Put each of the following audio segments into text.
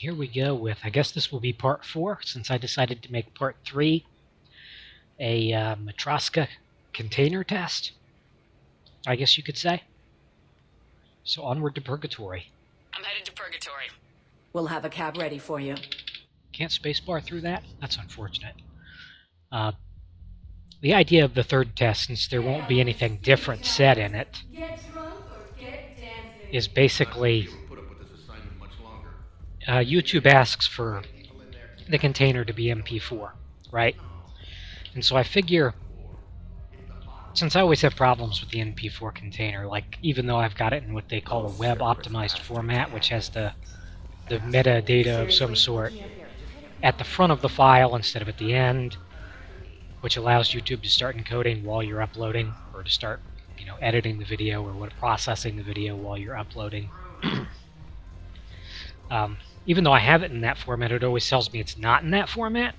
here we go with, I guess this will be part 4, since I decided to make part 3 a Matroska container test, I guess you could say. So onward to Purgatory. I'm headed to Purgatory. We'll have a cab ready for you. Can't spacebar through that? That's unfortunate. The idea of the third test, since there won't be anything different said in it, is basically YouTube asks for the container to be MP4, right? And so I figure, since I always have problems with the MP4 container, like even though I've got it in what they call a web-optimized format, which has the metadata of some sort at the front of the file instead of at the end, which allows YouTube to start encoding while you're uploading, or to start, editing the video or processing the video while you're uploading. Even though I have it in that format, it always tells me it's not in that format.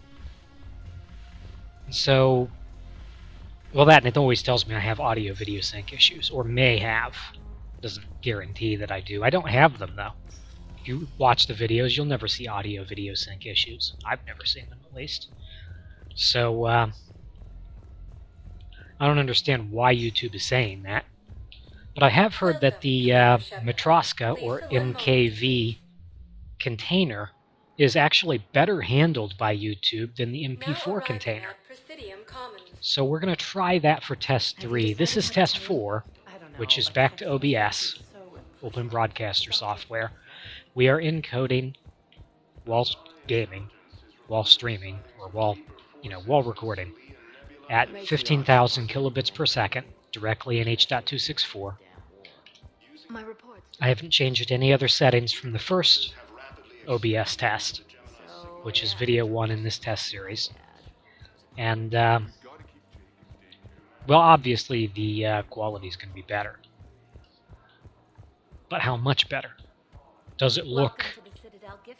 So, well, and it always tells me I have audio-video sync issues, or may have. Doesn't guarantee that I do. I don't have them, though. If you watch the videos, you'll never see audio-video sync issues. I've never seen them, at least. So, I don't understand why YouTube is saying that. But I have heard that the Matroska, or MKV, container is actually better handled by YouTube than the MP4 container. So we're going to try that for test 3. This is test 4, which is back to OBS, Open Broadcaster Software. We are encoding while gaming, while streaming, or while recording at 15,000 kilobits per second, directly in H.264. I haven't changed any other settings from the first OBS test, which is video 1 in this test series. And, well, obviously the quality is going to be better. But how much better? Does it look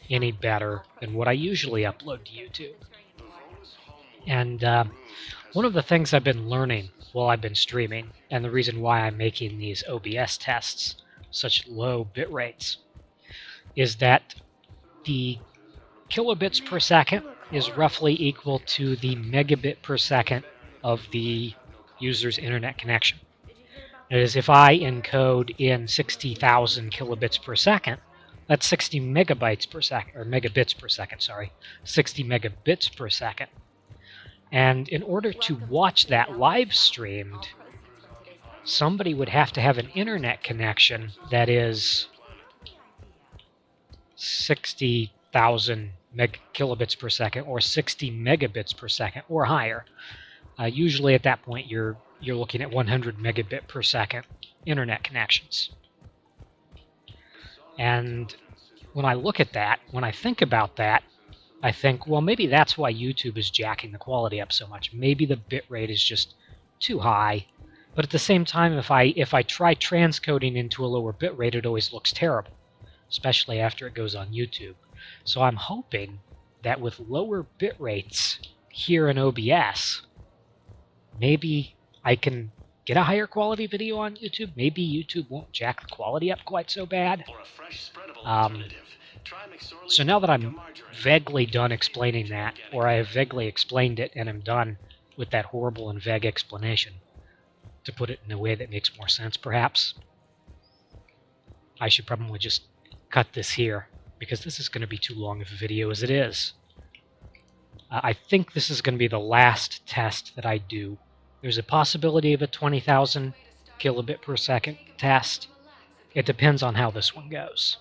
any better than what I usually upload to YouTube? And one of the things I've been learning while I've been streaming, and the reason why I'm making these OBS tests such low bit rates, is that the kilobits per second is roughly equal to the megabit per second of the user's internet connection. That is, if I encode in 60,000 kilobits per second, that's 60 megabytes per second, or megabits per second, sorry, 60 megabits per second. And in order to watch that live streamed, somebody would have to have an internet connection that is 60,000 kilobits per second, or 60 megabits per second, or higher. Usually at that point you're looking at 100 megabit per second internet connections. And when I look at that, when I think about that, I think, well, maybe that's why YouTube is jacking the quality up so much. Maybe the bit rate is just too high. But at the same time, if I try transcoding into a lower bit rate, it always looks terrible, especially after it goes on YouTube. So I'm hoping that with lower bit rates here in OBS, maybe I can get a higher quality video on YouTube. Maybe YouTube won't jack the quality up quite so bad. So now that I'm vaguely done explaining that, or I have vaguely explained it and I'm done with that horrible and vague explanation, to put it in a way that makes more sense perhaps, I should probably just cut this here, because this is going to be too long of a video as it is. I think this is going to be the last test that I do. There's a possibility of a 20,000 kilobit per second test. It depends on how this one goes.